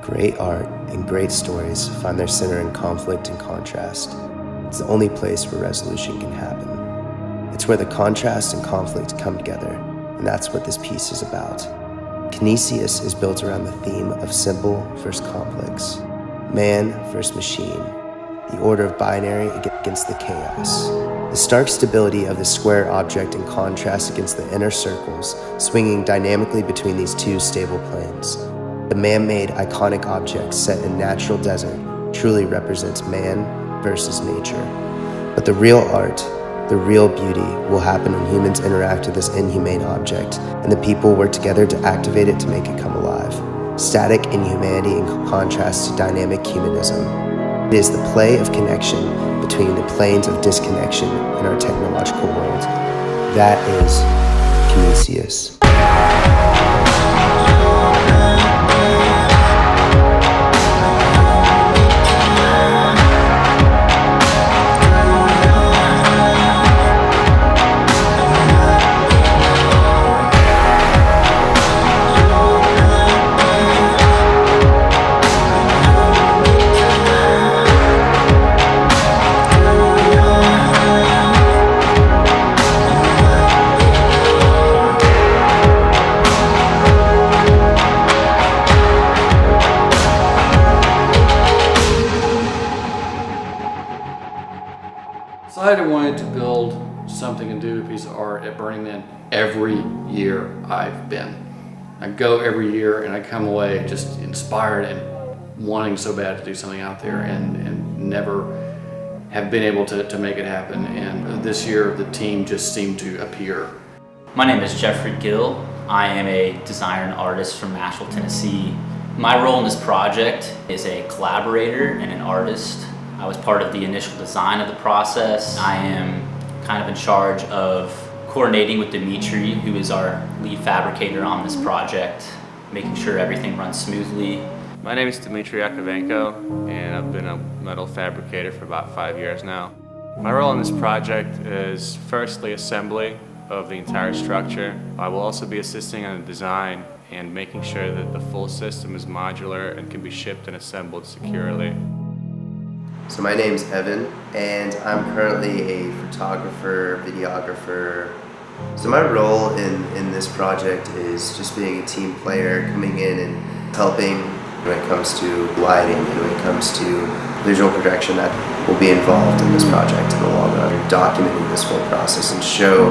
Great art and great stories find their center in conflict and contrast. It's the only place where resolution can happen. It's where the contrast and conflict come together, and that's what this piece is about. Kinesios is built around the theme of simple versus complex, man versus machine, the order of binary against the chaos. The stark stability of the square object in contrast against the inner circles, swinging dynamically between these two stable planes. The man-made iconic object set in natural desert truly represents man versus nature. But the real art, the real beauty, will happen when humans interact with this inhumane object, and the people work together to activate it to make it come alive. Static inhumanity in contrast to dynamic humanism. It is the play of connection between the planes of disconnection in our technological world. That is Kinesios. I wanted to build something and do a piece of art at Burning Man every year I've been. I go every year and I come away just inspired and wanting so bad to do something out there and never have been able to make it happen. And this year the team just seemed to appear. My name is Jeffrey Gill. I am a designer and artist from Nashville, Tennessee. My role in this project is a collaborator and an artist. I was part of the initial design of the process. I am kind of in charge of coordinating with Dimitri, who is our lead fabricator on this project, making sure everything runs smoothly. My name is Dimitri Yakovenko, and I've been a metal fabricator for about 5 years now. My role in this project is firstly assembly of the entire structure. I will also be assisting on the design and making sure that the full system is modular and can be shipped and assembled securely. So my name's Evan, and I'm currently a photographer, videographer. So my role in this project is just being a team player, coming in and helping when it comes to lighting and when it comes to visual projection that will be involved in this project in the long run, documenting this whole process and show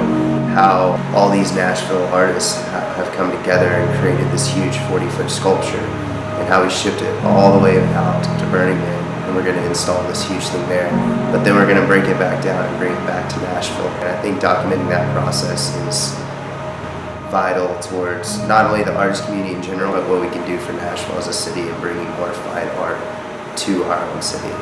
how all these Nashville artists have come together and created this huge 40-foot sculpture, and how we shipped it all the way out to Burning Man. And we're going to install this huge thing there, but then we're going to break it back down and bring it back to Nashville. And I think documenting that process is vital towards not only the artist community in general, but what we can do for Nashville as a city and bringing more fine art to our own city.